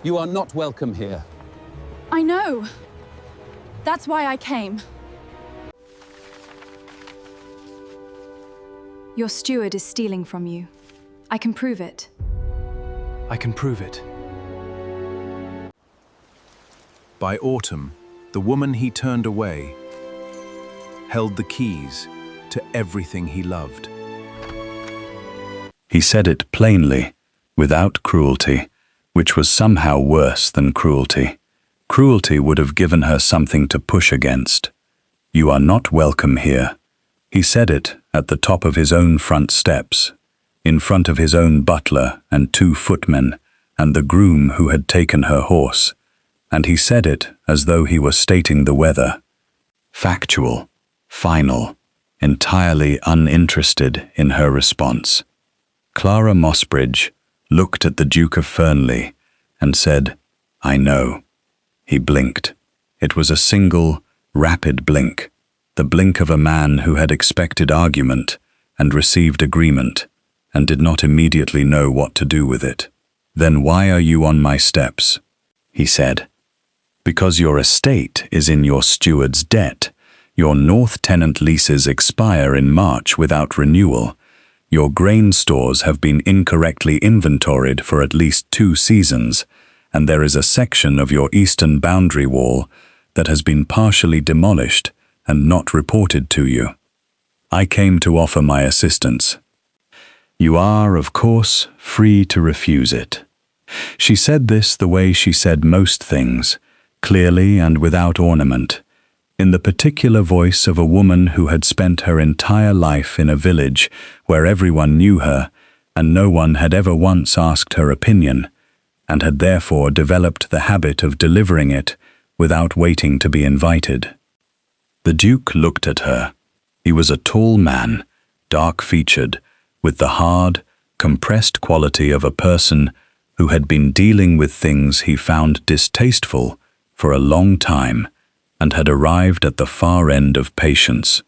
You are not welcome here. I know. That's why I came. Your steward is stealing from you. I can prove it. I can prove it. By autumn, the woman he turned away held the keys to everything he loved. He said it plainly, without cruelty, which was somehow worse than cruelty. Cruelty would have given her something to push against. You are not welcome here. He said it at the top of his own front steps, in front of his own butler and 2 footmen, and the groom who had taken her horse. And he said it as though he were stating the weather. Factual, final, entirely uninterested in her response. Clara Mossbridge looked at the Duke of Fernley and said, "I know." He blinked. It was a single, rapid blink, the blink of a man who had expected argument and received agreement and did not immediately know what to do with it. "Then why are you on my steps?" he said. "Because your estate is in your steward's debt. Your North tenant leases expire in March without renewal. Your grain stores have been incorrectly inventoried for at least 2 seasons, and there is a section of your eastern boundary wall that has been partially demolished and not reported to you. I came to offer my assistance. You are, of course, free to refuse it." She said this the way she said most things, clearly and without ornament, in the particular voice of a woman who had spent her entire life in a village where everyone knew her and no one had ever once asked her opinion, and had therefore developed the habit of delivering it without waiting to be invited. The Duke looked at her. He was a tall man, dark-featured, with the hard, compressed quality of a person who had been dealing with things he found distasteful for a long time and had arrived at the far end of patience.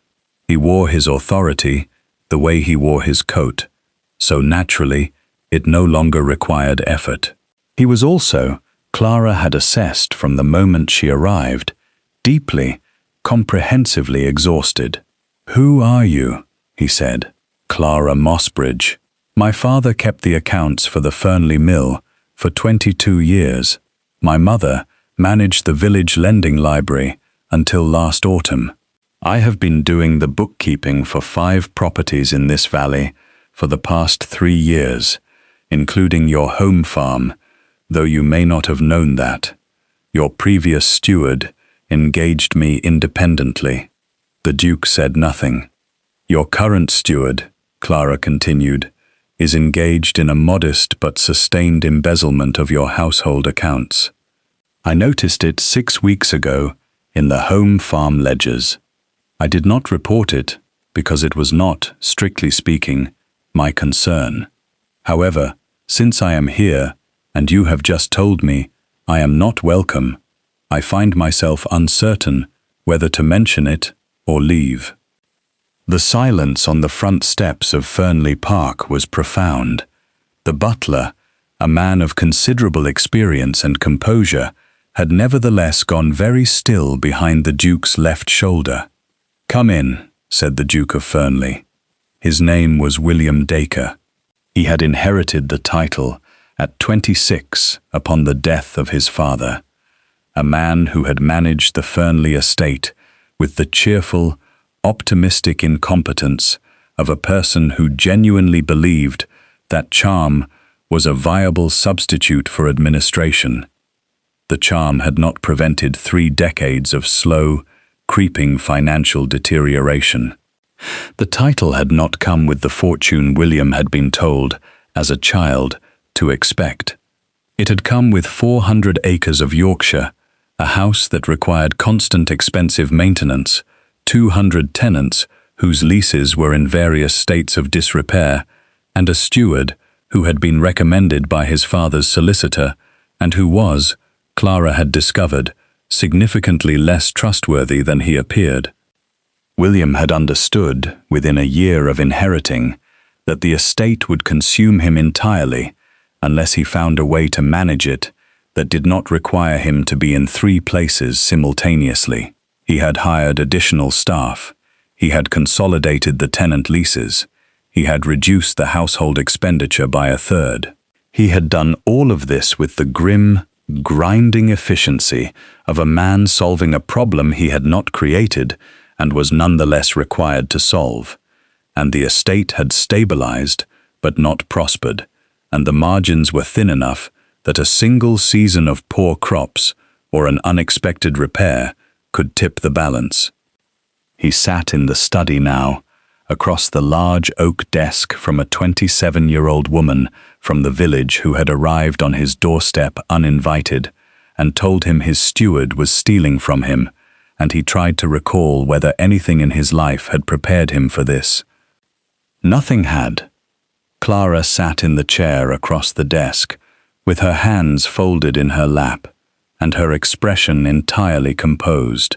He wore his authority the way he wore his coat, so naturally it no longer required effort. He was also, Clara had assessed from the moment she arrived, deeply, comprehensively exhausted. "Who are you?" he said. "Clara Mossbridge. My father kept the accounts for the Fernley Mill for 22 years. My mother managed the village lending library until last autumn. I have been doing the bookkeeping for 5 properties in this valley for the past 3 years, including your home farm, though you may not have known that. Your previous steward engaged me independently." The Duke said nothing. "Your current steward," Clara continued, "is engaged in a modest but sustained embezzlement of your household accounts. I noticed it 6 weeks ago in the home farm ledgers. I did not report it because it was not, strictly speaking, my concern. However, since I am here and you have just told me I am not welcome, I find myself uncertain whether to mention it or leave." The silence on the front steps of Fernley Park was profound. The butler, a man of considerable experience and composure, had nevertheless gone very still behind the Duke's left shoulder. "Come in," said the Duke of Fernley. His name was William Dacre. He had inherited the title at 26 upon the death of his father, a man who had managed the Fernley estate with the cheerful, optimistic incompetence of a person who genuinely believed that charm was a viable substitute for administration. The charm had not prevented 3 decades of slow, creeping financial deterioration. The title had not come with the fortune William had been told, as a child, to expect. It had come with 400 acres of Yorkshire, a house that required constant expensive maintenance, 200 tenants whose leases were in various states of disrepair, and a steward who had been recommended by his father's solicitor and who was, Clara had discovered, significantly less trustworthy than he appeared. William had understood, within a year of inheriting, that the estate would consume him entirely, unless he found a way to manage it that did not require him to be in 3 places simultaneously. He had hired additional staff. He had consolidated the tenant leases. He had reduced the household expenditure by 1/3. He had done all of this with the grim, grinding efficiency of a man solving a problem he had not created and was nonetheless required to solve. And the estate had stabilized, but not prospered, and the margins were thin enough that a single season of poor crops or an unexpected repair could tip the balance. He sat in the study now, across the large oak desk from a 27-year-old woman from the village who had arrived on his doorstep uninvited and told him his steward was stealing from him, and he tried to recall whether anything in his life had prepared him for this. Nothing had. Clara sat in the chair across the desk, with her hands folded in her lap, and her expression entirely composed,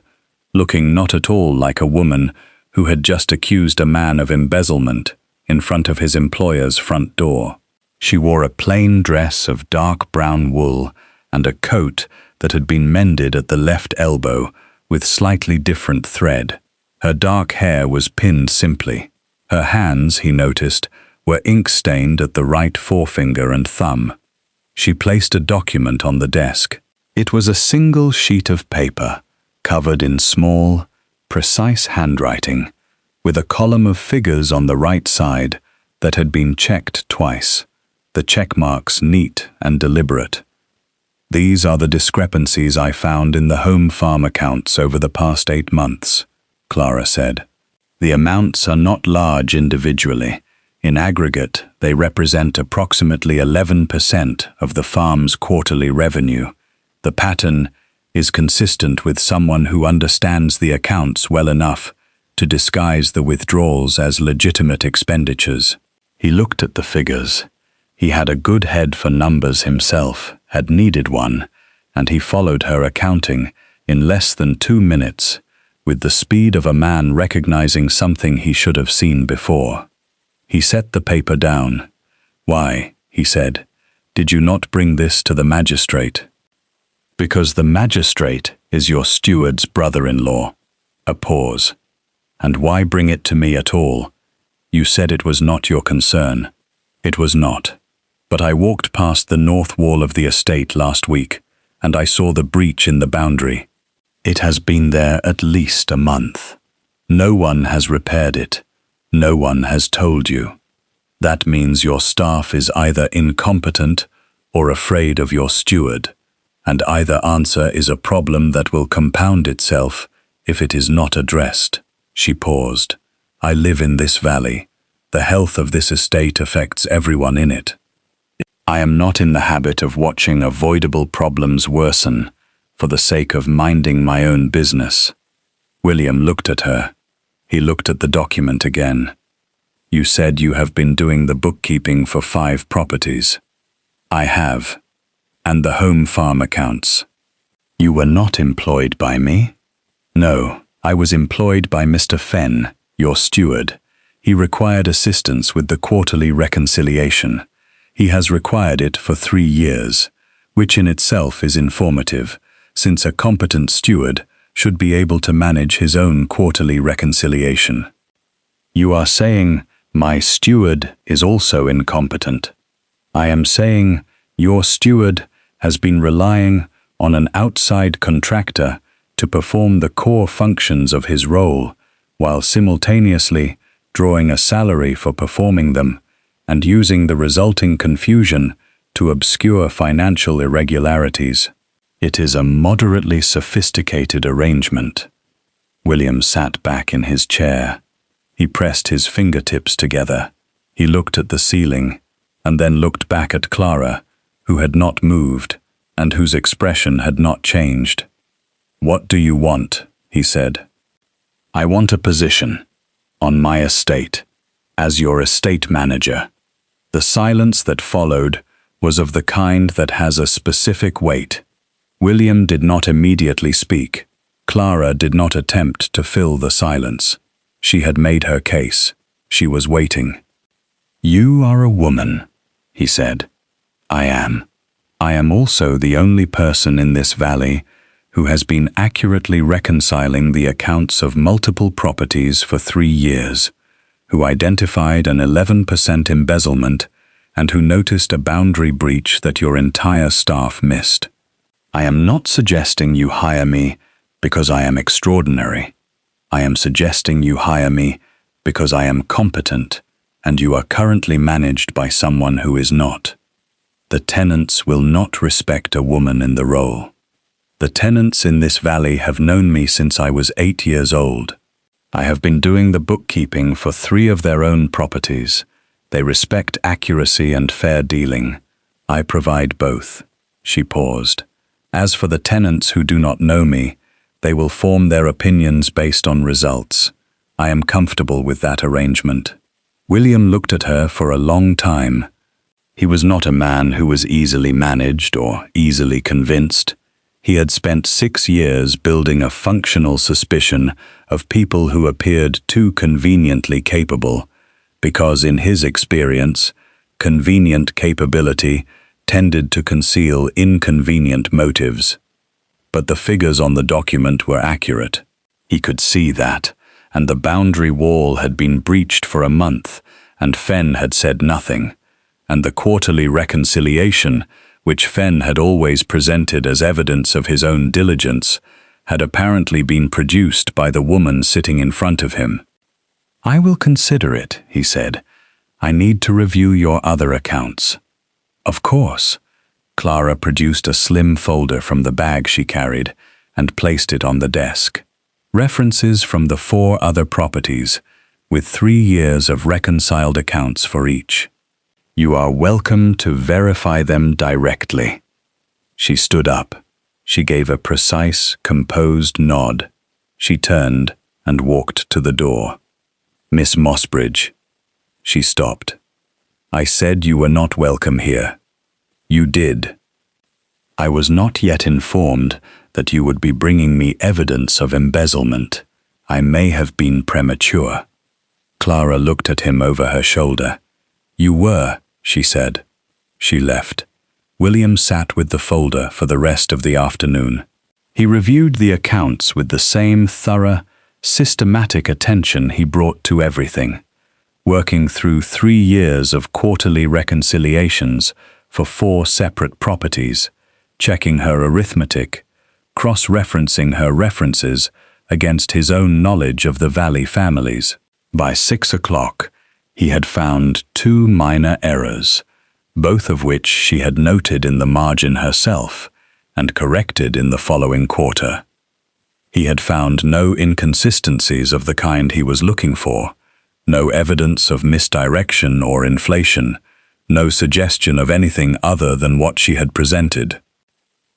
looking not at all like a woman who had just accused a man of embezzlement in front of his employer's front door. She wore a plain dress of dark brown wool and a coat that had been mended at the left elbow with slightly different thread. Her dark hair was pinned simply. Her hands, he noticed, were ink-stained at the right forefinger and thumb. She placed a document on the desk. It was a single sheet of paper, covered in small, precise handwriting, with a column of figures on the right side that had been checked twice, the check marks neat and deliberate. These are the discrepancies I found in the home farm accounts over the past 8 months, Clara said. The amounts are not large individually. In aggregate, they represent approximately 11% of the farm's quarterly revenue. The pattern is consistent with someone who understands the accounts well enough to disguise the withdrawals as legitimate expenditures. He looked at the figures. He had a good head for numbers himself, had needed one, and he followed her accounting in less than 2 minutes, with the speed of a man recognizing something he should have seen before. He set the paper down. "Why," he said, "did you not bring this to the magistrate?" "Because the magistrate is your steward's brother-in-law." A pause. "And why bring it to me at all? You said it was not your concern." "It was not. But I walked past the north wall of the estate last week, and I saw the breach in the boundary. It has been there at least a month. No one has repaired it. No one has told you. That means your staff is either incompetent or afraid of your steward, and either answer is a problem that will compound itself if it is not addressed." She paused. "I live in this valley. The health of this estate affects everyone in it. I am not in the habit of watching avoidable problems worsen for the sake of minding my own business." William looked at her. He looked at the document again. "You said you have been doing the bookkeeping for 5 properties." "I have. And the home farm accounts." "You were not employed by me?" "No, I was employed by Mr. Fenn, your steward. He required assistance with the quarterly reconciliation. He has required it for 3 years, which in itself is informative, since a competent steward should be able to manage his own quarterly reconciliation." "You are saying my steward is also incompetent?" "I am saying your steward has been relying on an outside contractor to perform the core functions of his role, while simultaneously drawing a salary for performing them, and using the resulting confusion to obscure financial irregularities. It is a moderately sophisticated arrangement." William sat back in his chair. He pressed his fingertips together. He looked at the ceiling, and then looked back at Clara, who had not moved, and whose expression had not changed. "What do you want?" he said. "I want a position on my estate, as your estate manager." The silence that followed was of the kind that has a specific weight. William did not immediately speak. Clara did not attempt to fill the silence. She had made her case. She was waiting. "You are a woman," he said. I am. I am also the only person in this valley who has been accurately reconciling the accounts of multiple properties for 3 years, who identified an 11% embezzlement, and who noticed a boundary breach that your entire staff missed. I am not suggesting you hire me because I am extraordinary. I am suggesting you hire me because I am competent, and you are currently managed by someone who is not. The tenants will not respect a woman in the role. The tenants in this valley have known me since I was 8 years old. I have been doing the bookkeeping for 3 of their own properties. They respect accuracy and fair dealing. I provide both. She paused. As for the tenants who do not know me, they will form their opinions based on results. I am comfortable with that arrangement. William looked at her for a long time. He was not a man who was easily managed or easily convinced. He had spent 6 years building a functional suspicion of people who appeared too conveniently capable, because in his experience, convenient capability tended to conceal inconvenient motives. But the figures on the document were accurate. He could see that, and the boundary wall had been breached for a month, and Fenn had said nothing, and the quarterly reconciliation, which Fenn had always presented as evidence of his own diligence, had apparently been produced by the woman sitting in front of him. "I will consider it," he said. "I need to review your other accounts." "Of course." Clara produced a slim folder from the bag she carried and placed it on the desk. References from the 4 other properties, with 3 years of reconciled accounts for each. You are welcome to verify them directly. She stood up. She gave a precise, composed nod. She turned and walked to the door. "Miss Mossbridge." She stopped. "I said you were not welcome here." "You did." "I was not yet informed that you would be bringing me evidence of embezzlement. I may have been premature." Clara looked at him over her shoulder. "You were," she said. She left. William sat with the folder for the rest of the afternoon. He reviewed the accounts with the same thorough, systematic attention he brought to everything, working through 3 years of quarterly reconciliations for 4 separate properties, checking her arithmetic, cross-referencing her references against his own knowledge of the Valley families. By 6 o'clock, he had found 2 minor errors, both of which she had noted in the margin herself and corrected in the following quarter. He had found no inconsistencies of the kind he was looking for, no evidence of misdirection or inflation, no suggestion of anything other than what she had presented.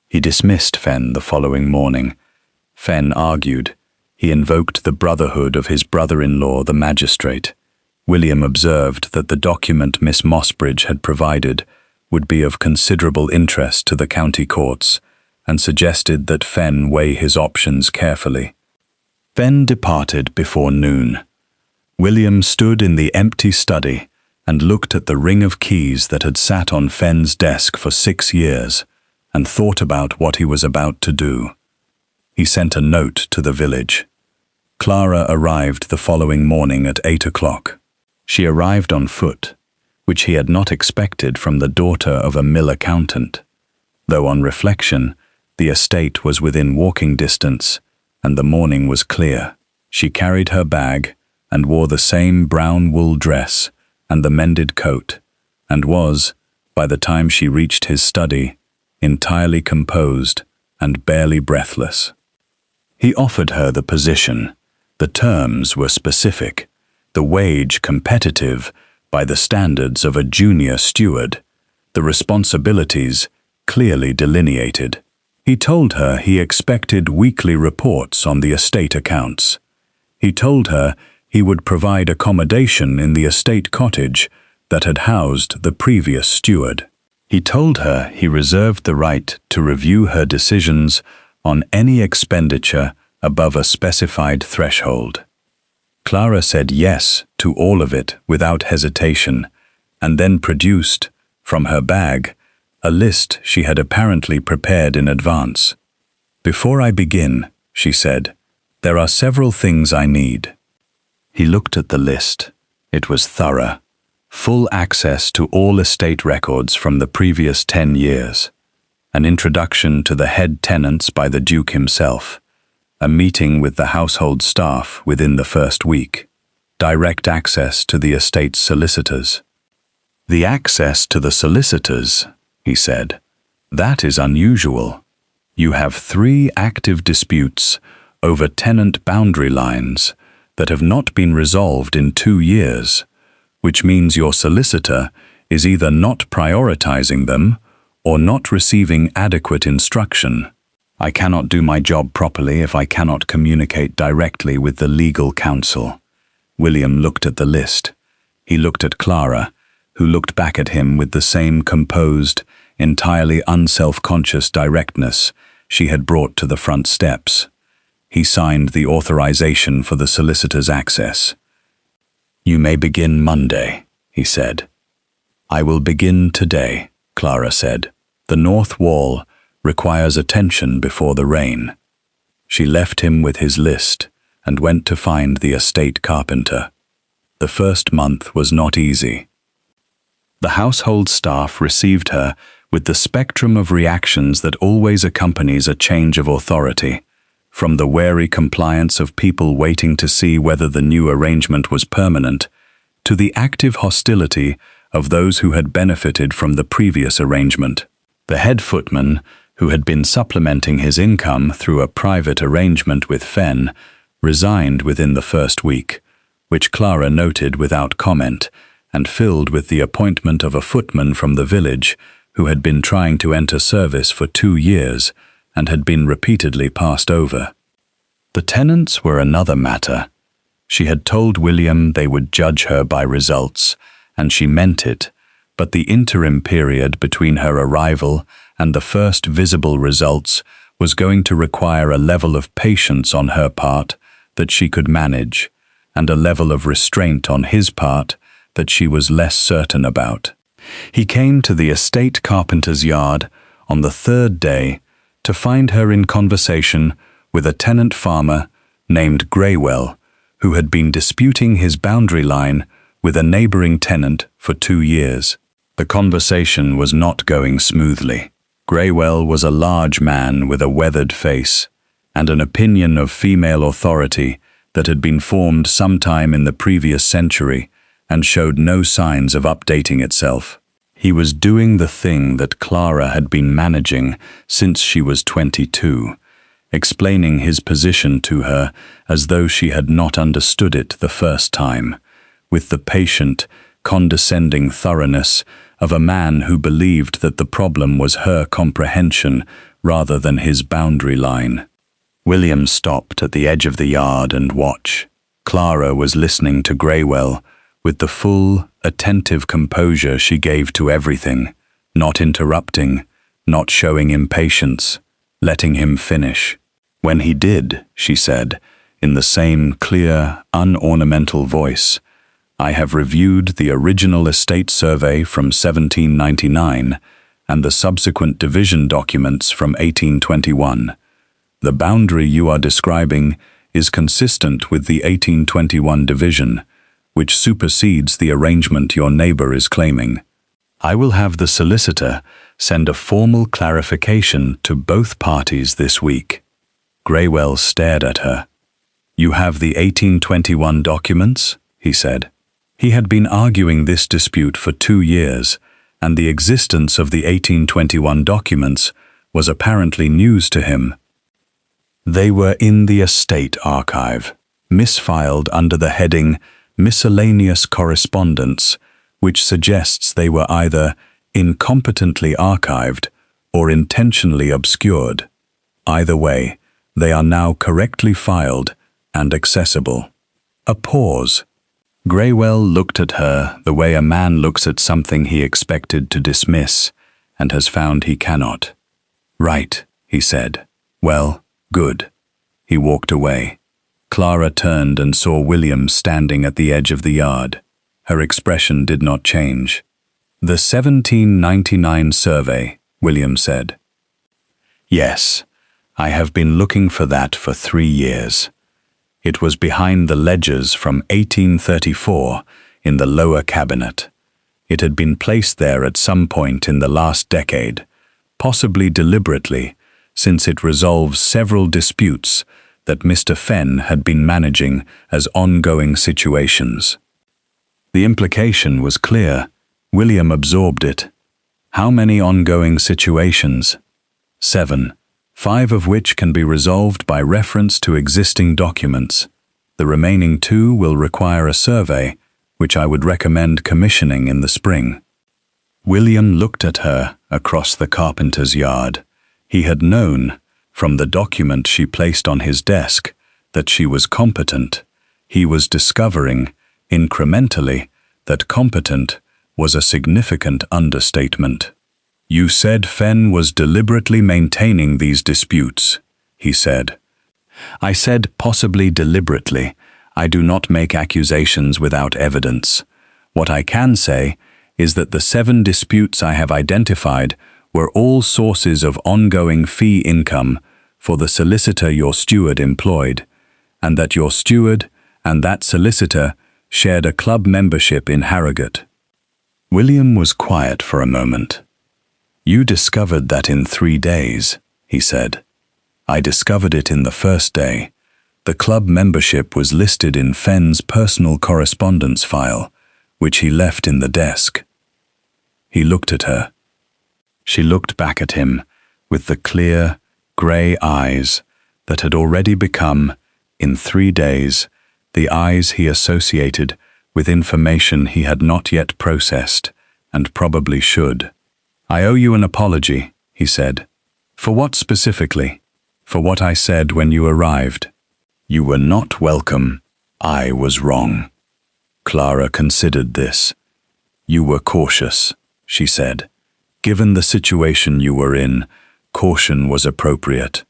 He dismissed Fenn the following morning. Fenn argued. He invoked the brotherhood of his brother-in-law, the magistrate. William observed that the document Miss Mossbridge had provided would be of considerable interest to the county courts, and suggested that Fenn weigh his options carefully. Fenn departed before noon. William stood in the empty study and looked at the ring of keys that had sat on Fenn's desk for 6 years, and thought about what he was about to do. He sent a note to the village. Clara arrived the following morning at 8 o'clock. She arrived on foot, which he had not expected from the daughter of a mill accountant, though on reflection, the estate was within walking distance, and the morning was clear. She carried her bag and wore the same brown wool dress and the mended coat, and was, by the time she reached his study, entirely composed and barely breathless. He offered her the position. The terms were specific, the wage competitive by the standards of a junior steward, the responsibilities clearly delineated. He told her he expected weekly reports on the estate accounts. He told her he would provide accommodation in the estate cottage that had housed the previous steward. He told her he reserved the right to review her decisions on any expenditure above a specified threshold. Clara said yes to all of it without hesitation, and then produced, from her bag, a list she had apparently prepared in advance. "Before I begin," she said, "there are several things I need." He looked at the list. It was thorough. Full access to all estate records from the previous 10 years. An introduction to the head tenants by the Duke himself. A meeting with the household staff within the first week. Direct access to the estate's solicitors. "The access to the solicitors," he said. "That is unusual. You have 3 active disputes over tenant boundary lines that have not been resolved in 2 years, which means your solicitor is either not prioritizing them or not receiving adequate instruction. I cannot do my job properly if I cannot communicate directly with the legal counsel." William looked at the list. He looked at Clara, who looked back at him with the same composed, entirely unself-conscious directness she had brought to the front steps. He signed the authorization for the solicitor's access. "You may begin Monday," he said. "I will begin today," Clara said. "The north wall requires attention before the rain." She left him with his list and went to find the estate carpenter. The first month was not easy. The household staff received her with the spectrum of reactions that always accompanies a change of authority, from the wary compliance of people waiting to see whether the new arrangement was permanent, to the active hostility of those who had benefited from the previous arrangement. The head footman, who had been supplementing his income through a private arrangement with Fenn, resigned within the first week, which Clara noted without comment, and filled with the appointment of a footman from the village who had been trying to enter service for 2 years and had been repeatedly passed over. The tenants were another matter. She had told William they would judge her by results, and she meant it, but the interim period between her arrival and the first visible results was going to require a level of patience on her part that she could manage, and a level of restraint on his part that she was less certain about. He came to the estate carpenter's yard on the 3rd day to find her in conversation with a tenant farmer named Greywell, who had been disputing his boundary line with a neighboring tenant for 2 years. The conversation was not going smoothly. Greywell was a large man with a weathered face and an opinion of female authority that had been formed sometime in the previous century and showed no signs of updating itself. He was doing the thing that Clara had been managing since she was 22, explaining his position to her as though she had not understood it the first time, with the patient, condescending thoroughness of a man who believed that the problem was her comprehension rather than his boundary line. William stopped at the edge of the yard and watched. Clara was listening to Greywell with the full, attentive composure she gave to everything, not interrupting, not showing impatience, letting him finish. When he did, she said, in the same clear, unornamental voice, "I have reviewed the original estate survey from 1799 and the subsequent division documents from 1821. The boundary you are describing is consistent with the 1821 division, which supersedes the arrangement your neighbor is claiming. I will have the solicitor send a formal clarification to both parties this week." Greywell stared at her. "You have the 1821 documents?" he said. He had been arguing this dispute for 2 years, and the existence of the 1821 documents was apparently news to him. They were in the estate archive, misfiled under the heading Miscellaneous Correspondence, which suggests they were either incompetently archived or intentionally obscured. Either way, they are now correctly filed and accessible. A pause. Greywell looked at her the way a man looks at something he expected to dismiss and has found he cannot. "Right," he said. "Well, good." He walked away. Clara turned and saw William standing at the edge of the yard. Her expression did not change. The 1799 survey, William said. Yes, I have been looking for that for 3 years. It was behind the ledgers from 1834 in the lower cabinet. It had been placed there at some point in the last decade, possibly deliberately, since it resolves several disputes that Mr. Fenn had been managing as ongoing situations. The implication was clear. William absorbed it. How many ongoing situations? 7, 5 of which can be resolved by reference to existing documents. The remaining 2 will require a survey, which I would recommend commissioning in the spring. William looked at her across the carpenter's yard. He had known, from the document she placed on his desk, that she was competent. He was discovering, incrementally, that competent was a significant understatement. You said Fenn was deliberately maintaining these disputes, he said. I said possibly deliberately. I do not make accusations without evidence. What I can say is that the 7 disputes I have identified were all sources of ongoing fee income for the solicitor your steward employed, and that your steward and that solicitor shared a club membership in Harrogate. William was quiet for a moment. You discovered that in 3 days, he said. I discovered it in the first day. The club membership was listed in Fenn's personal correspondence file, which he left in the desk. He looked at her. She looked back at him with the clear, grey eyes that had already become, in 3 days, the eyes he associated with information he had not yet processed and probably should. I owe you an apology, he said. For what specifically? For what I said when you arrived. You were not welcome. I was wrong. Clara considered this. You were cautious, she said. Given the situation you were in, caution was appropriate.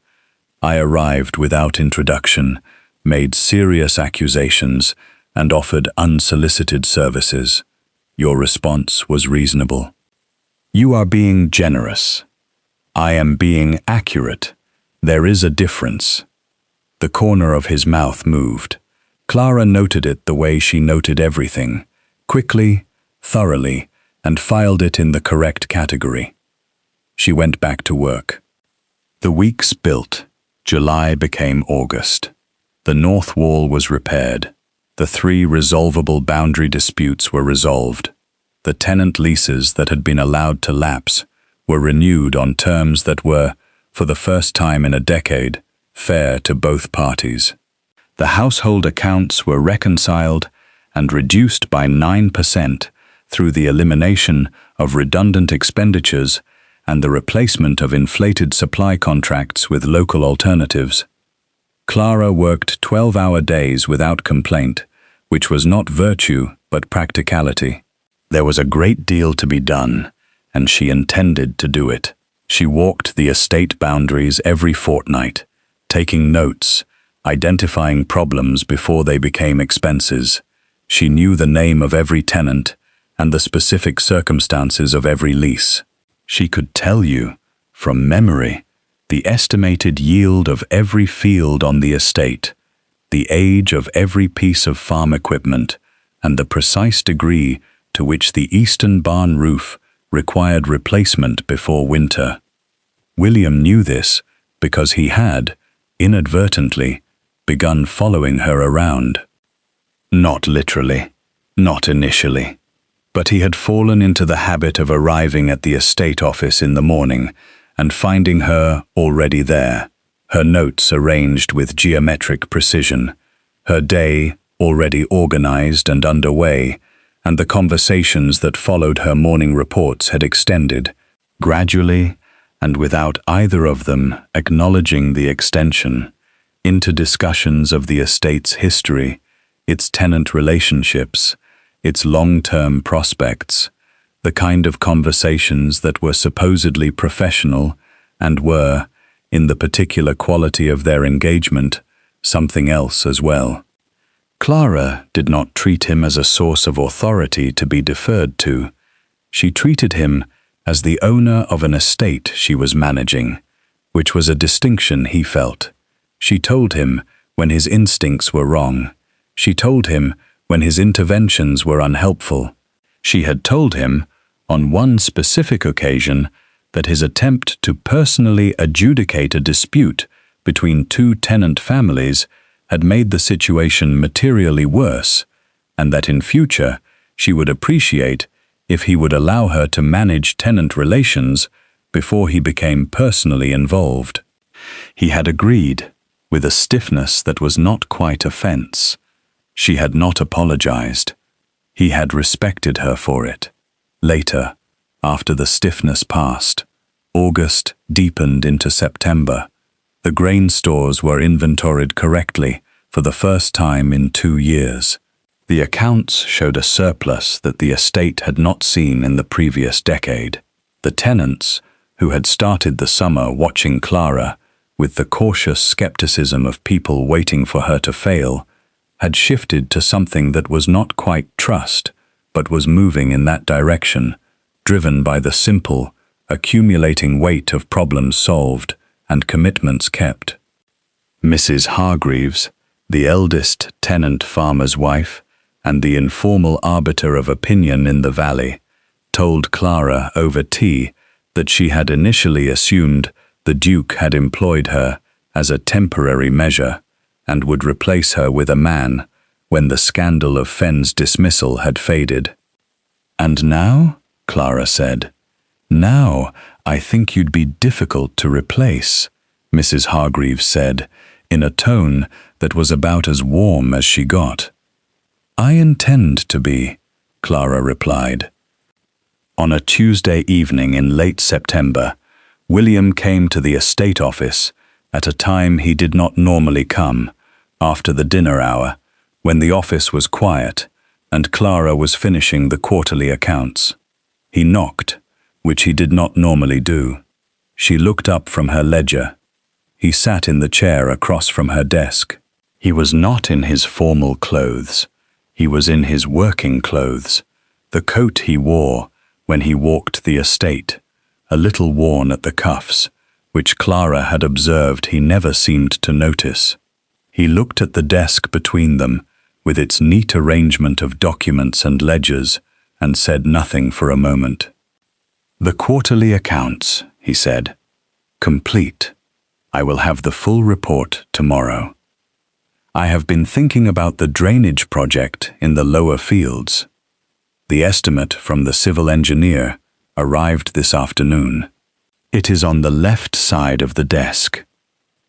I arrived without introduction, made serious accusations, and offered unsolicited services. Your response was reasonable. You are being generous. I am being accurate. There is a difference. The corner of his mouth moved. Clara noted it the way she noted everything, quickly, thoroughly, and filed it in the correct category. She went back to work. The weeks built. July became August. The north wall was repaired. The 3 resolvable boundary disputes were resolved. The tenant leases that had been allowed to lapse were renewed on terms that were, for the first time in a decade, fair to both parties. The household accounts were reconciled and reduced by 9% through the elimination of redundant expenditures and the replacement of inflated supply contracts with local alternatives. Clara worked 12-hour days without complaint, which was not virtue but practicality. There was a great deal to be done, and she intended to do it. She walked the estate boundaries every fortnight, taking notes, identifying problems before they became expenses. She knew the name of every tenant and the specific circumstances of every lease. She could tell you, from memory, the estimated yield of every field on the estate, the age of every piece of farm equipment, and the precise degree to which the eastern barn roof required replacement before winter. William knew this because he had, inadvertently, begun following her around. Not literally, not initially, but he had fallen into the habit of arriving at the estate office in the morning and finding her already there, her notes arranged with geometric precision, her day already organized and underway, and the conversations that followed her morning reports had extended, gradually and without either of them acknowledging the extension, into discussions of the estate's history, its tenant relationships, its long-term prospects, the kind of conversations that were supposedly professional and were, in the particular quality of their engagement, something else as well. Clara did not treat him as a source of authority to be deferred to. She treated him as the owner of an estate she was managing, which was a distinction he felt. She told him when his instincts were wrong. She told him when his interventions were unhelpful. She had told him, on one specific occasion, that his attempt to personally adjudicate a dispute between two tenant families had made the situation materially worse, and that in future she would appreciate if he would allow her to manage tenant relations before he became personally involved. He had agreed, with a stiffness that was not quite offense. She had not apologized. He had respected her for it. Later, after the stiffness passed, August deepened into September. The grain stores were inventoried correctly for the first time in 2 years. The accounts showed a surplus that the estate had not seen in the previous decade. The tenants, who had started the summer watching Clara with the cautious skepticism of people waiting for her to fail, had shifted to something that was not quite trust, but was moving in that direction, driven by the simple, accumulating weight of problems solved and commitments kept. Mrs. Hargreaves, the eldest tenant farmer's wife and the informal arbiter of opinion in the valley, told Clara over tea that she had initially assumed the Duke had employed her as a temporary measure and would replace her with a man when the scandal of Fenn's dismissal had faded. "And now," Clara said, "now I think you'd be difficult to replace," Mrs. Hargreaves said, in a tone that was about as warm as she got. "I intend to be," Clara replied. On a Tuesday evening in late September, William came to the estate office at a time he did not normally come, after the dinner hour, when the office was quiet and Clara was finishing the quarterly accounts. He knocked, which he did not normally do. She looked up from her ledger. He sat in the chair across from her desk. He was not in his formal clothes. He was in his working clothes, the coat he wore when he walked the estate, a little worn at the cuffs, which Clara had observed he never seemed to notice. He looked at the desk between them, with its neat arrangement of documents and ledgers, and said nothing for a moment. "The quarterly accounts," he said. "Complete. I will have the full report tomorrow. I have been thinking about the drainage project in the lower fields. The estimate from the civil engineer arrived this afternoon. It is on the left side of the desk."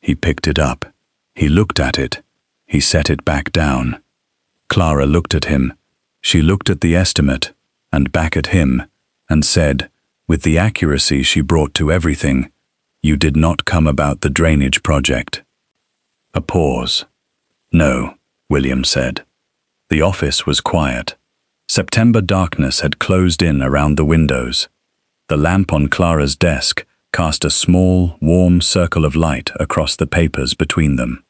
He picked it up. He looked at it. He set it back down. Clara looked at him. She looked at the estimate and back at him and said, with the accuracy she brought to everything, "You did not come about the drainage project." A pause. "No," William said. The office was quiet. September darkness had closed in around the windows. The lamp on Clara's desk cast a small, warm circle of light across the papers between them.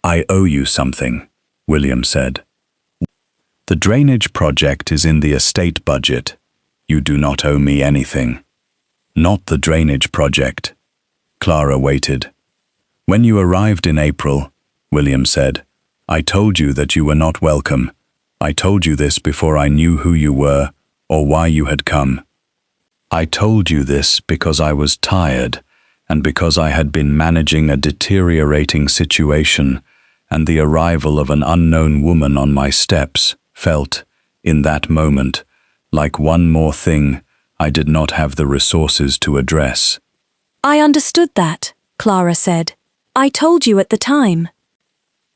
"I owe you something," William said. "The drainage project is in the estate budget. You do not owe me anything." "Not the drainage project." Clara waited. "When you arrived in April," William said, "I told you that you were not welcome. I told you this before I knew who you were or why you had come. I told you this because I was tired and because I had been managing a deteriorating situation, and the arrival of an unknown woman on my steps felt, in that moment, like one more thing I did not have the resources to address." I understood that, Clara said. "I told you at the time."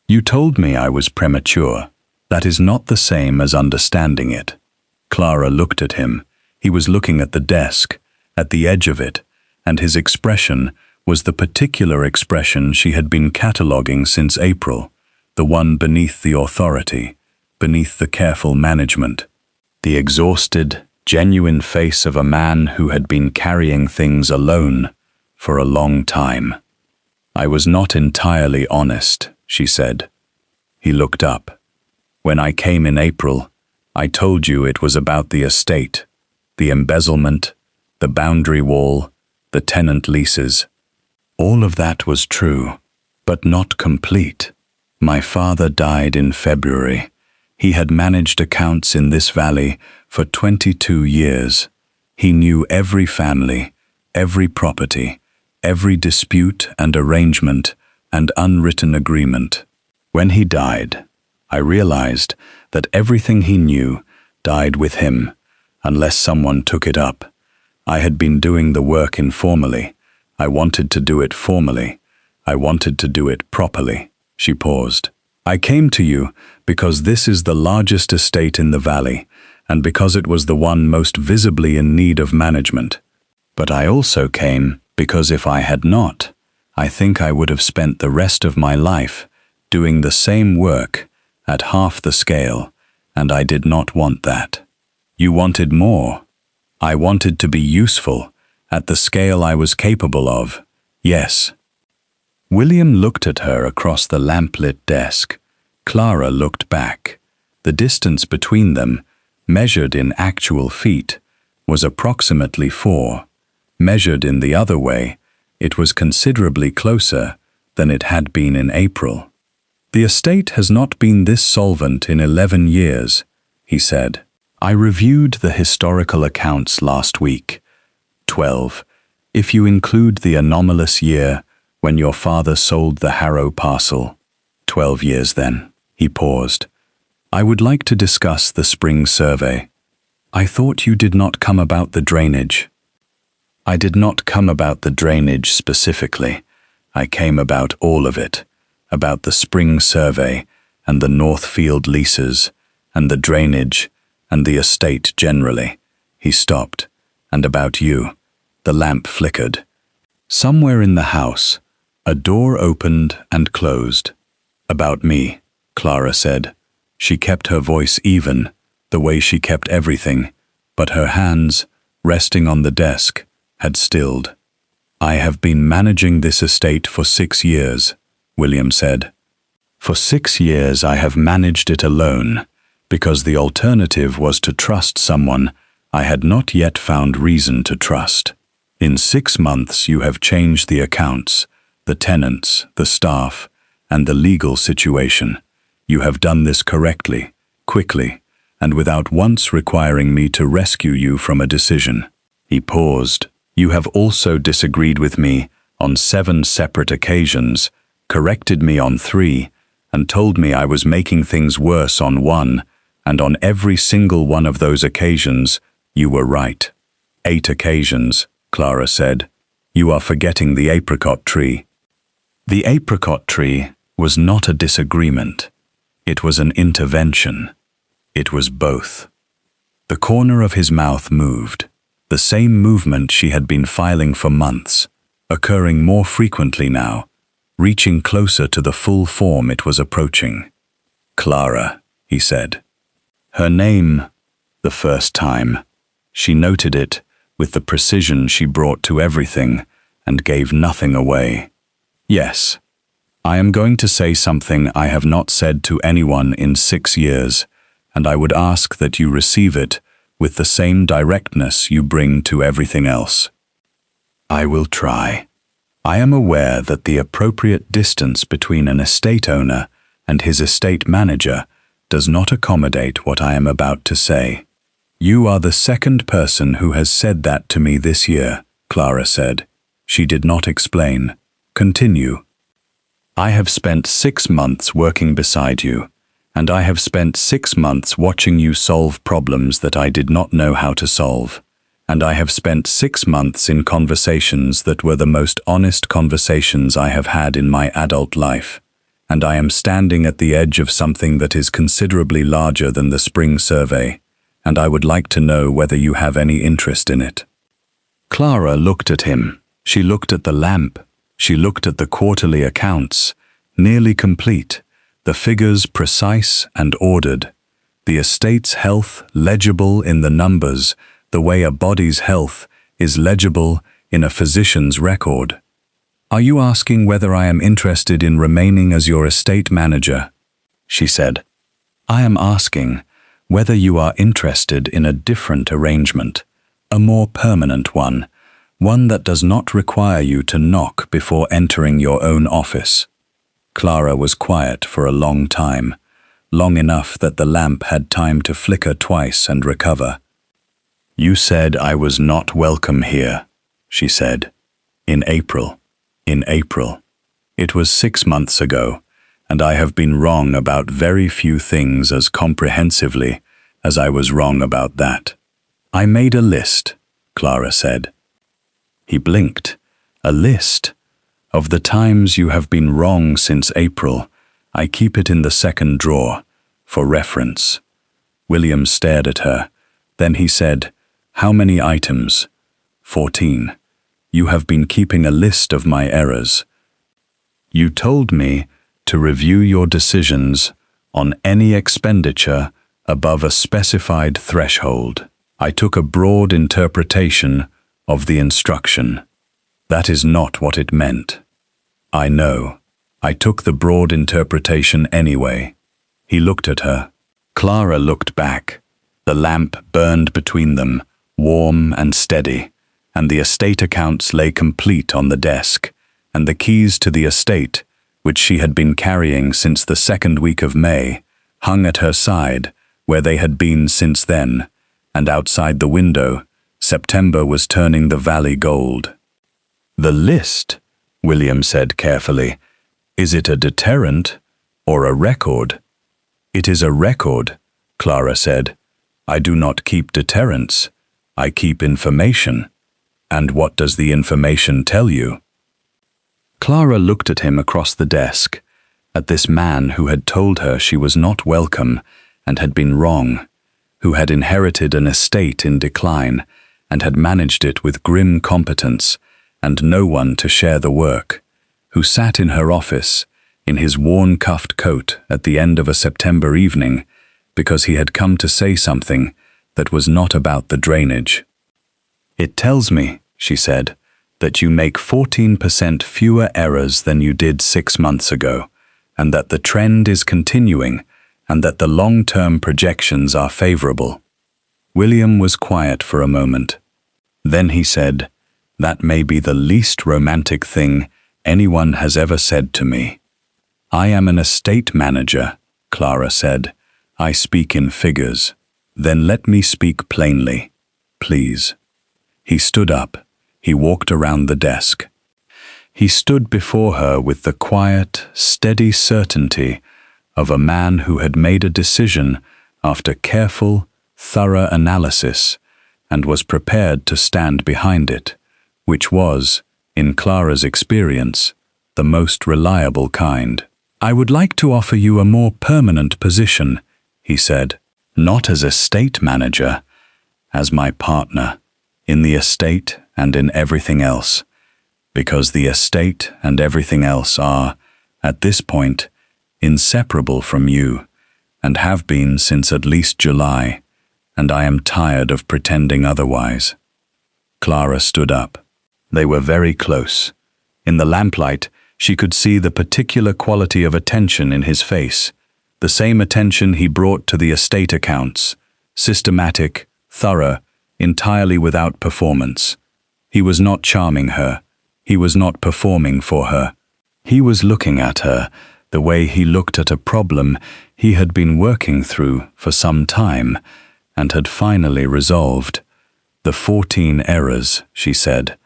"You told me I was premature. That is not the same as understanding it." Clara looked at him. He was looking at the desk, at the edge of it, and his expression was the particular expression she had been cataloguing since April, the one beneath the authority, beneath the careful management. The exhausted, genuine face of a man who had been carrying things alone for a long time. "I was not entirely honest," she said. He looked up. "When I came in April, I told you it was about the estate. the embezzlement, the boundary wall, the tenant leases. All of that was true, but not complete. My father died in February. He had managed accounts in this valley for 22 years. He knew every family, every property, every dispute and arrangement and unwritten agreement. When he died, I realized that everything he knew died with him, unless someone took it up. I had been doing the work informally. I wanted to do it formally. I wanted to do it properly. She paused. I came to you because this is the largest estate in the valley, and because it was the one most visibly in need of management. But I also came because if I had not, I think I would have spent the rest of my life doing the same work at half the scale, and I did not want that. You wanted more. I wanted to be useful at the scale I was capable of. Yes. William looked at her across the lamplit desk. Clara looked back. The distance between them, measured in actual feet, was approximately 4. Measured in the other way, it was considerably closer than it had been in April. The estate has not been this solvent in 11 years, he said. I reviewed the historical accounts last week. 12, if you include the anomalous year when your father sold the Harrow parcel. 12 years then. He paused. I would like to discuss the spring survey. I thought you did not come about the drainage. I did not come about the drainage specifically. I came about all of it, about the spring survey and the Northfield leases and the drainage and the estate generally. He stopped. And about you. The lamp flickered. Somewhere in the house, a door opened and closed. About me, Clara said. She kept her voice even, the way she kept everything, but her hands, resting on the desk, had stilled. I have been managing this estate for 6 years, William said. For 6 years I have managed it alone, because the alternative was to trust someone I had not yet found reason to trust. In 6 months you have changed the accounts, the tenants, the staff, and the legal situation. You have done this correctly, quickly, and without once requiring me to rescue you from a decision. He paused. You have also disagreed with me on 7 separate occasions, corrected me on 3, and told me I was making things worse on 1, and on every single one of those occasions, you were right. 8 occasions, Clara said. You are forgetting the apricot tree. The apricot tree was not a disagreement. It was an intervention. It was both. The corner of his mouth moved, the same movement she had been filing for months, occurring more frequently now, reaching closer to the full form it was approaching. Clara, he said. Her name, the first time. She noted it with the precision she brought to everything and gave nothing away. Yes, I am going to say something I have not said to anyone in 6 years, and I would ask that you receive it with the same directness you bring to everything else. I will try. I am aware that the appropriate distance between an estate owner and his estate manager does not accommodate what I am about to say. You are the second person who has said that to me this year, Clara said. She did not explain. Continue. I have spent 6 months working beside you, and I have spent 6 months watching you solve problems that I did not know how to solve, and I have spent 6 months in conversations that were the most honest conversations I have had in my adult life, and I am standing at the edge of something that is considerably larger than the spring survey, and I would like to know whether you have any interest in it. Clara looked at him. She looked at the lamp. She looked at the quarterly accounts, nearly complete, the figures precise and ordered, the estate's health legible in the numbers, the way a body's health is legible in a physician's record. Are you asking whether I am interested in remaining as your estate manager? She said. I am asking whether you are interested in a different arrangement, A more permanent one. One that does not require you to knock before entering your own office. Clara was quiet for a long time, long enough that the lamp had time to flicker twice and recover. "You said I was not welcome here," she said. In April. It was 6 months ago, and I have been wrong about very few things as comprehensively as I was wrong about that. "I made a list," Clara said. He blinked. "A list? Of the times you have been wrong since April. I keep it in the second drawer, for reference." William stared at her. Then he said, "How many items?" 14. "You have been keeping a list of my errors. You told me to review your decisions on any expenditure above a specified threshold. I took a broad interpretation of the instruction. That is not what it meant." "I know. I took the broad interpretation anyway." He looked at her. Clara looked back. The lamp burned between them, warm and steady, and the estate accounts lay complete on the desk, and the keys to the estate, which she had been carrying since the second week of May, hung at her side, where they had been since then, and outside the window, September was turning the valley gold. "The list," William said carefully. "Is it a deterrent or a record?" "It is a record," Clara said. "I do not keep deterrents. I keep information." "And what does the information tell you?" Clara looked at him across the desk, at this man who had told her she was not welcome and had been wrong, who had inherited an estate in decline and had managed it with grim competence and no one to share the work, who sat in her office in his worn cuffed coat at the end of a September evening because he had come to say something that was not about the drainage. "It tells me," she said, "that you make 14% fewer errors than you did 6 months ago, and that the trend is continuing, and that the long-term projections are favorable." William was quiet for a moment. Then he said, "That may be the least romantic thing anyone has ever said to me." "I am an estate manager," Clara said. "I speak in figures." "Then let me speak plainly, please." He stood up. He walked around the desk. He stood before her with the quiet, steady certainty of a man who had made a decision after careful, thorough analysis and was prepared to stand behind it, which was, in Clara's experience, the most reliable kind. "I would like to offer you a more permanent position," he said, "not as estate manager, as my partner, in the estate and in everything else, because the estate and everything else are, at this point, inseparable from you, and have been since at least July, and I am tired of pretending otherwise." Clara stood up. They were very close. In the lamplight, she could see the particular quality of attention in his face, the same attention he brought to the estate accounts, systematic, thorough, entirely without performance. He was not charming her. He was not performing for her. He was looking at her the way he looked at a problem he had been working through for some time and had finally resolved. "The 14 errors," she said,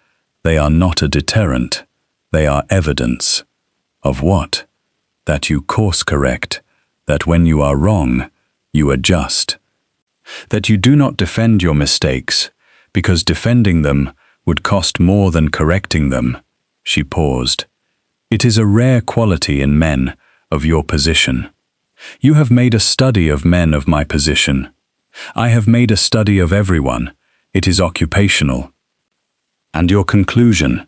"they are not a deterrent. They are evidence." "Of what?" "That you course correct, that when you are wrong, you adjust. That you do not defend your mistakes, because defending them would cost more than correcting them." She paused. "It is a rare quality in men of your position. You have made a study of men of my position. I have made a study of everyone. It is occupational." "And your conclusion?"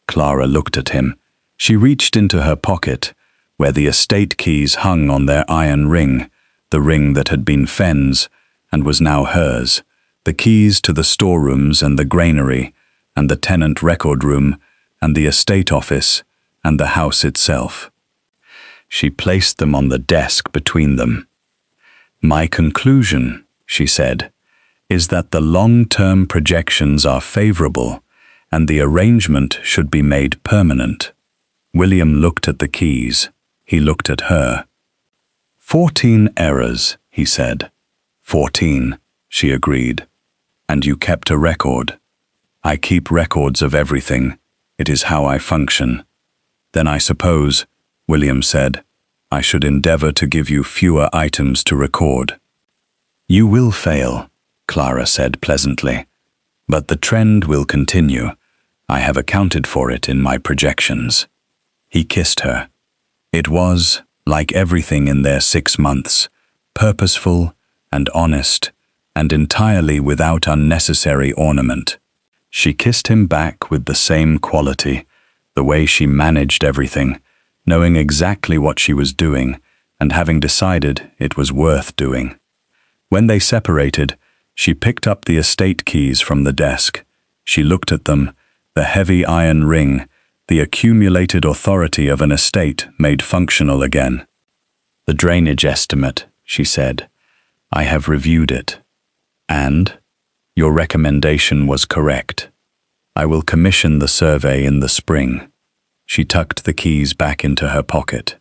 Clara looked at him. She reached into her pocket, where the estate keys hung on their iron ring, the ring that had been Fenn's and was now hers, the keys to the storerooms and the granary, and the tenant record room, and the estate office, and the house itself. She placed them on the desk between them. "My conclusion," she said, is that the long-term projections are favorable and the arrangement should be made permanent. William looked at the keys. He looked at her. 14 errors, he said. 14, she agreed. And you kept a record. I keep records of everything. It is how I function. Then I suppose, William said, I should endeavor to give you fewer items to record. You will fail, Clara said pleasantly. But the trend will continue. I have accounted for it in my projections. He kissed her. It was, like everything in their 6 months, purposeful and honest, and entirely without unnecessary ornament. She kissed him back with the same quality, the way she managed everything, knowing exactly what she was doing, and having decided it was worth doing. When they separated, she picked up the estate keys from the desk. She looked at them, the heavy iron ring, the accumulated authority of an estate made functional again. The drainage estimate, she said. I have reviewed it. And your recommendation was correct. I will commission the survey in the spring. She tucked the keys back into her pocket.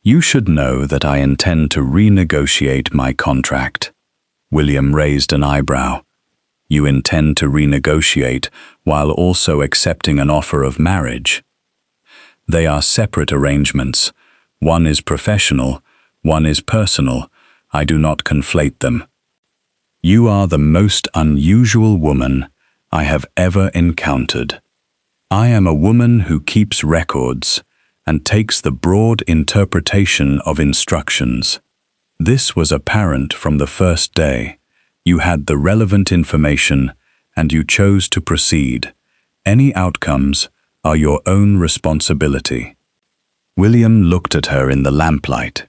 You should know that I intend to renegotiate my contract. William raised an eyebrow. You intend to renegotiate while also accepting an offer of marriage. They are separate arrangements. One is professional, one is personal. I do not conflate them. You are the most unusual woman I have ever encountered. I am a woman who keeps records and takes the broad interpretation of instructions. This was apparent from the first day. You had the relevant information and you chose to proceed. Any outcomes are your own responsibility. William looked at her in the lamplight.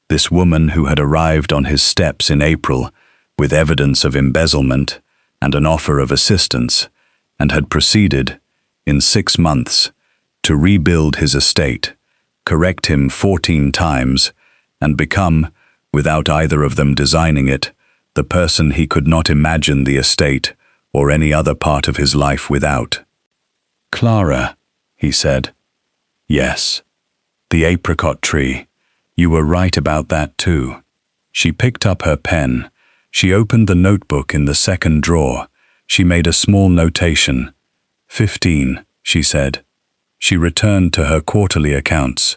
This woman who had arrived on his steps in April with evidence of embezzlement and an offer of assistance, and had proceeded, in 6 months, to rebuild his estate, correct him 14 times, and become, without either of them designing it, the person he could not imagine the estate or any other part of his life without. Clara, he said. Yes. The apricot tree. You were right about that too. She picked up her pen. She opened the notebook in the second drawer. She made a small notation. 15, she said. She returned to her quarterly accounts.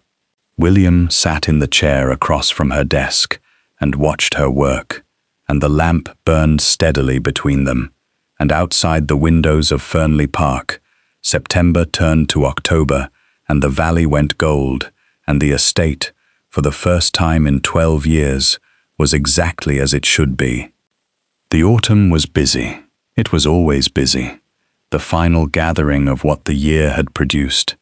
William sat in the chair across from her desk and watched her work, and the lamp burned steadily between them, and outside the windows of Fernley Park, September turned to October, and the valley went gold, and the estate, for the first time in 12 years, was exactly as it should be. The autumn was busy. It was always busy. The final gathering of what the year had produced,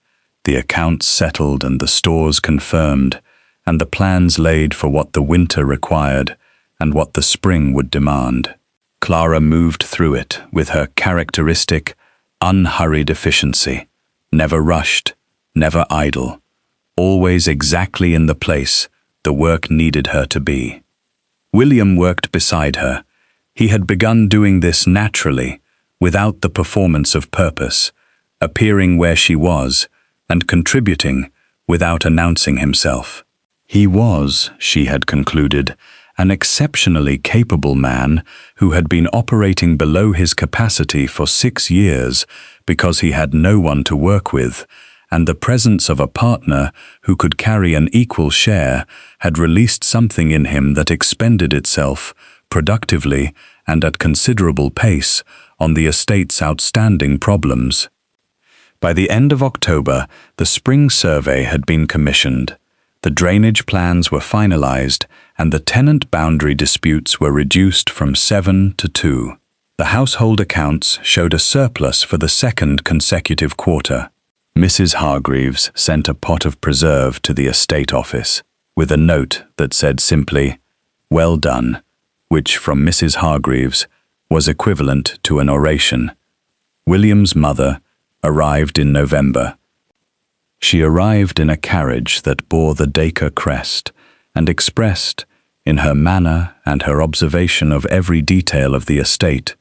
the accounts settled and the stores confirmed, and the plans laid for what the winter required and what the spring would demand. Clara moved through it with her characteristic, unhurried efficiency, never rushed, never idle, always exactly in the place the work needed her to be. William worked beside her. He had begun doing this naturally, without the performance of purpose, appearing where she was and contributing without announcing himself. He was, she had concluded, an exceptionally capable man who had been operating below his capacity for 6 years because he had no one to work with, and the presence of a partner who could carry an equal share had released something in him that expended itself productively and at considerable pace on the estate's outstanding problems. By the end of October, the spring survey had been commissioned. The drainage plans were finalized, and the tenant boundary disputes were reduced from 7 to 2. The household accounts showed a surplus for the second consecutive quarter. Mrs. Hargreaves sent a pot of preserve to the estate office, with a note that said simply, "Well done," which from Mrs. Hargreaves was equivalent to an oration. William's mother arrived in November. She arrived in a carriage that bore the Dacre crest and expressed, in her manner and her observation of every detail of the estate,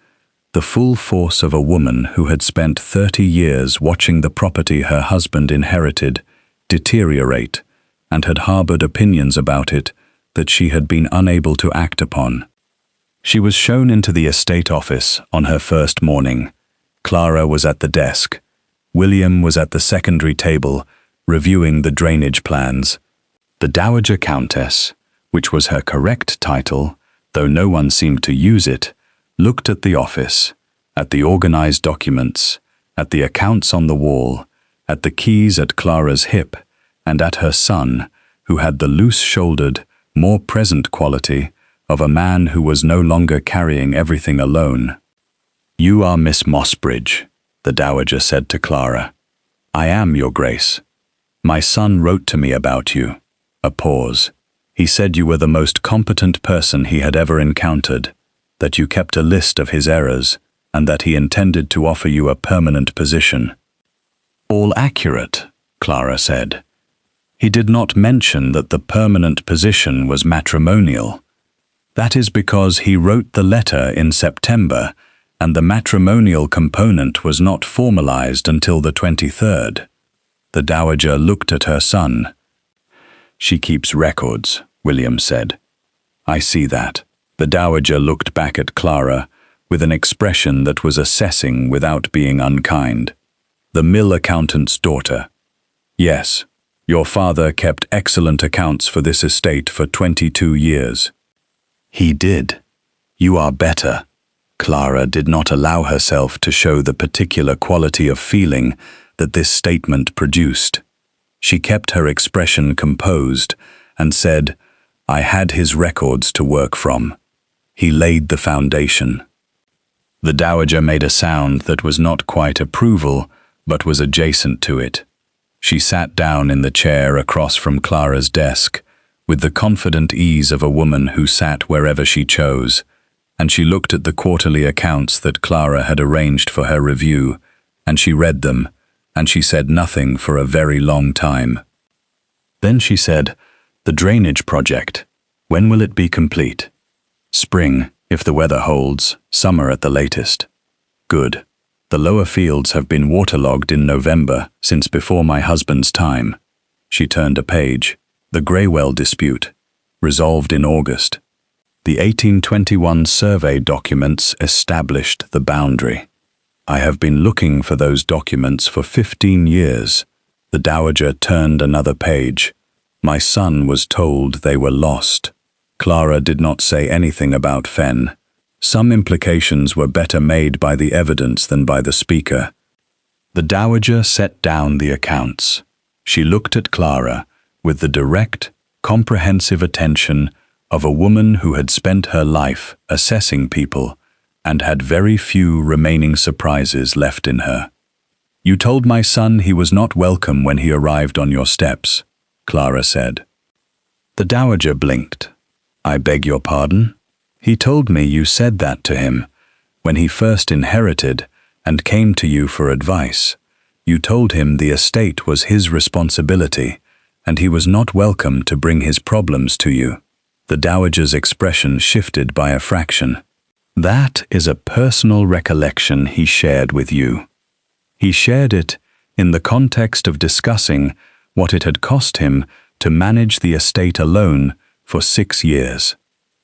the full force of a woman who had spent 30 years watching the property her husband inherited deteriorate and had harbored opinions about it that she had been unable to act upon. She was shown into the estate office on her first morning. Clara was at the desk. William was at the secondary table, reviewing the drainage plans. The Dowager Countess, which was her correct title, though no one seemed to use it, looked at the office, at the organized documents, at the accounts on the wall, at the keys at Clara's hip, and at her son, who had the loose-shouldered, more present quality of a man who was no longer carrying everything alone. "You are Miss Mossbridge," the Dowager said to Clara. "I am, Your Grace. My son wrote to me about you." A pause. "He said you were the most competent person he had ever encountered, that you kept a list of his errors, and that he intended to offer you a permanent position." "All accurate," Clara said. "He did not mention that the permanent position was matrimonial. That is because he wrote the letter in September, and the matrimonial component was not formalized until the 23rd. The Dowager looked at her son. "She keeps records," William said. "I see that." The Dowager looked back at Clara with an expression that was assessing without being unkind. "The mill accountant's daughter. Yes, your father kept excellent accounts for this estate for 22 years. "He did. You are better." Clara did not allow herself to show the particular quality of feeling that this statement produced. She kept her expression composed and said, "I had his records to work from. He laid the foundation." The Dowager made a sound that was not quite approval, but was adjacent to it. She sat down in the chair across from Clara's desk, with the confident ease of a woman who sat wherever she chose, and she looked at the quarterly accounts that Clara had arranged for her review, and she read them, and she said nothing for a very long time. Then she said, "The drainage project, when will it be complete?" "Spring, if the weather holds, summer at the latest." "Good. The lower fields have been waterlogged in November, since before my husband's time." She turned a page. "The Greywell dispute, resolved in August. The 1821 survey documents established the boundary. I have been looking for those documents for 15 years. The Dowager turned another page. "My son was told they were lost." Clara did not say anything about Fen. Some implications were better made by the evidence than by the speaker. The Dowager set down the accounts. She looked at Clara with the direct, comprehensive attention of a woman who had spent her life assessing people and had very few remaining surprises left in her. "You told my son he was not welcome when he arrived on your steps," Clara said. The Dowager blinked. "I beg your pardon? He told me you said that to him when he first inherited and came to you for advice. You told him the estate was his responsibility and he was not welcome to bring his problems to you." The Dowager's expression shifted by a fraction. "That is a personal recollection he shared with you. He shared it in the context of discussing what it had cost him to manage the estate alone for 6 years.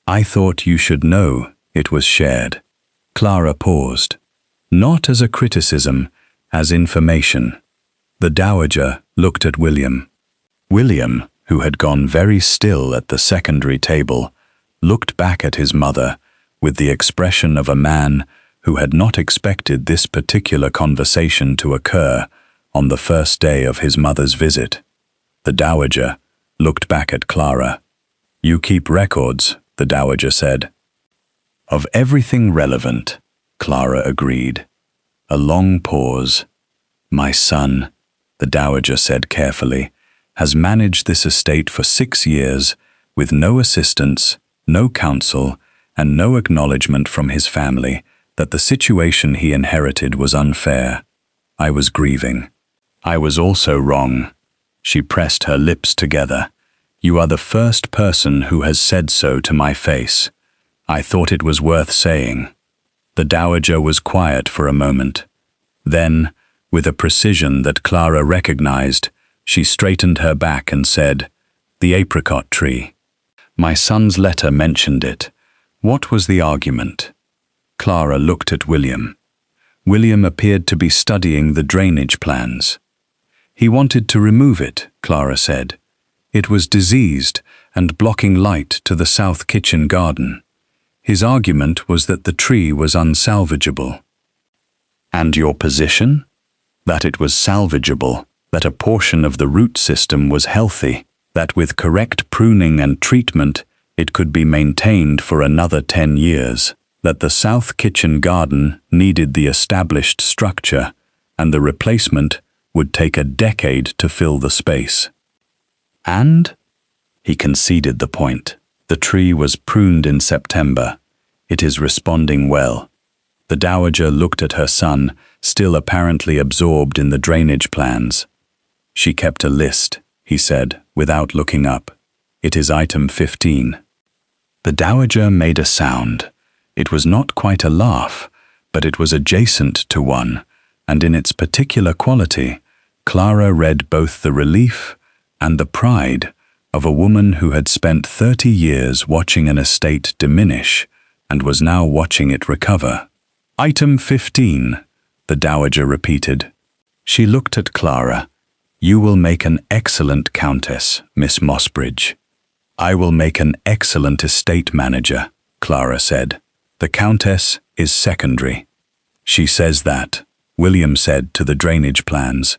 I thought you should know it was shared." Clara paused. "Not as a criticism, as information." The Dowager looked at William. William, who had gone very still at the secondary table, looked back at his mother with the expression of a man who had not expected this particular conversation to occur on the first day of his mother's visit. The Dowager looked back at Clara. "You keep records," the Dowager said. "Of everything relevant," Clara agreed. A long pause. "My son," the Dowager said carefully, "has managed this estate for 6 years with no assistance, no counsel, and no acknowledgement from his family that the situation he inherited was unfair. I was grieving. I was also wrong." She pressed her lips together. You are the first person who has said so to my face. I thought it was worth saying. The Dowager was quiet for a moment. Then, with a precision that Clara recognized, she straightened her back and said, "The apricot tree. My son's letter mentioned it. What was the argument?" Clara looked at William. William appeared to be studying the drainage plans. "He wanted to remove it," Clara said. "It was diseased and blocking light to the south kitchen garden. His argument was that the tree was unsalvageable." "And your position?" "That it was salvageable, that a portion of the root system was healthy, that with correct pruning and treatment it could be maintained for another 10 years, that the south kitchen garden needed the established structure, and the replacement would take a decade to fill the space." "And?" He conceded the point. "The tree was pruned in September. It is responding well." The Dowager looked at her son, still apparently absorbed in the drainage plans. "She kept a list," he said, without looking up. "It is item 15. The Dowager made a sound. It was not quite a laugh, but it was adjacent to one, and in its particular quality, Clara read both the relief and the pride of a woman who had spent 30 years watching an estate diminish and was now watching it recover. "Item 15, the Dowager repeated. She looked at Clara. "You will make an excellent countess, Miss Mossbridge." "I will make an excellent estate manager," Clara said. "The countess is secondary." "She says that," William said to the drainage plans,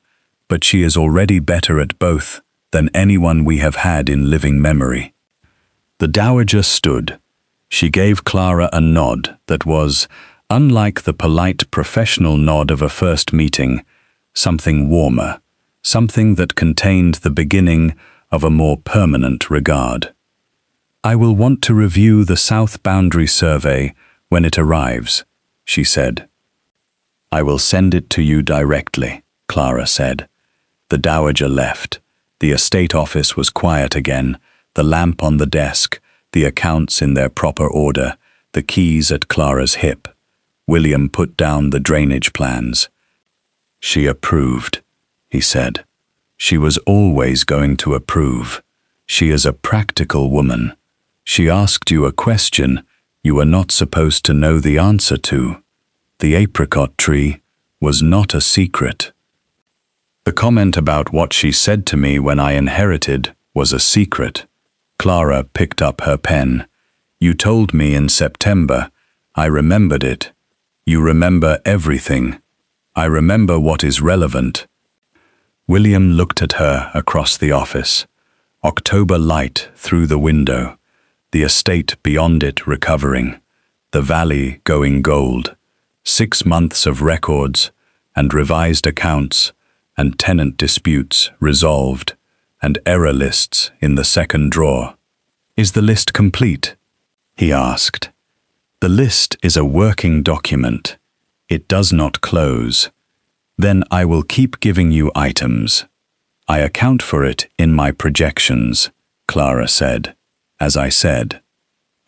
"but she is already better at both than anyone we have had in living memory." The Dowager stood. She gave Clara a nod that was, unlike the polite professional nod of a first meeting, something warmer, something that contained the beginning of a more permanent regard. "I will want to review the south boundary survey when it arrives," she said. "I will send it to you directly," Clara said. The Dowager left. The estate office was quiet again, the lamp on the desk, the accounts in their proper order, the keys at Clara's hip. William put down the drainage plans. "She approved," he said. "She was always going to approve. She is a practical woman. She asked you a question you were not supposed to know the answer to. The apricot tree was not a secret." The comment about what she said to me when I inherited was a secret. Clara picked up her pen. "You told me in September. I remembered it. You remember everything. I remember what is relevant." William looked at her across the office. October light through the window. The estate beyond it recovering. The valley going gold. 6 months of records and revised accounts and tenant disputes resolved and error lists in the second drawer. "Is the list complete?" he asked. "The list is a working document. It does not close. Then I will keep giving you items. I account for it in my projections," Clara said. "As I said."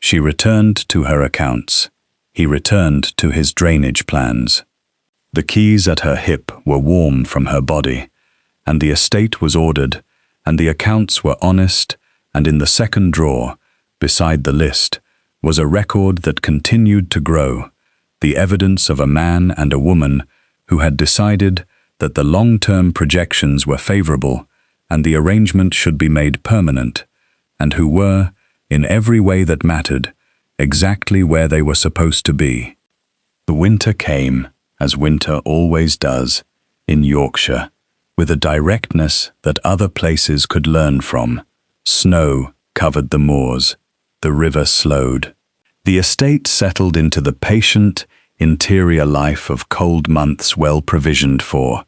She returned to her accounts. He returned to his drainage plans. The keys at her hip were warm from her body, and the estate was ordered, and the accounts were honest, and in the second drawer, beside the list, was a record that continued to grow, the evidence of a man and a woman who had decided that the long-term projections were favorable and the arrangement should be made permanent, and who were, in every way that mattered, exactly where they were supposed to be. The winter came, as winter always does, in Yorkshire, with a directness that other places could learn from. Snow covered the moors. The river slowed. The estate settled into the patient, interior life of cold months well provisioned for,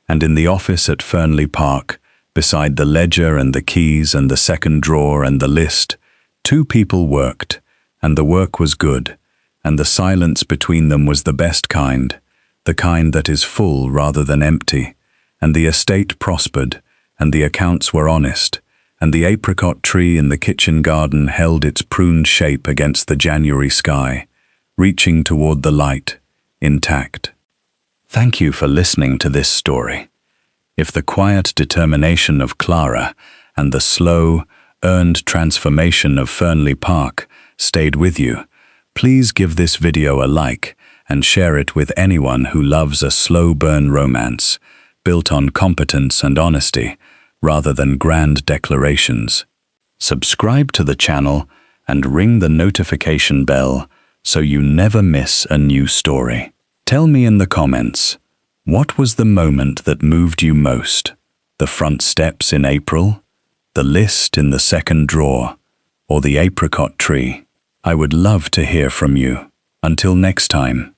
and in the office at Fernley Park, beside the ledger and the keys and the second drawer and the list, 2 people worked, and the work was good, and the silence between them was the best kind, the kind that is full rather than empty, and the estate prospered, and the accounts were honest, and the apricot tree in the kitchen garden held its pruned shape against the January sky, reaching toward the light, intact. Thank you for listening to this story. If the quiet determination of Clara and the slow, earned transformation of Fernley Park stayed with you, please give this video a like and share it with anyone who loves a slow-burn romance, built on competence and honesty, rather than grand declarations. Subscribe to the channel and ring the notification bell so you never miss a new story. Tell me in the comments, what was the moment that moved you most? The front steps in April? The list in the second drawer? Or the apricot tree? I would love to hear from you. Until next time.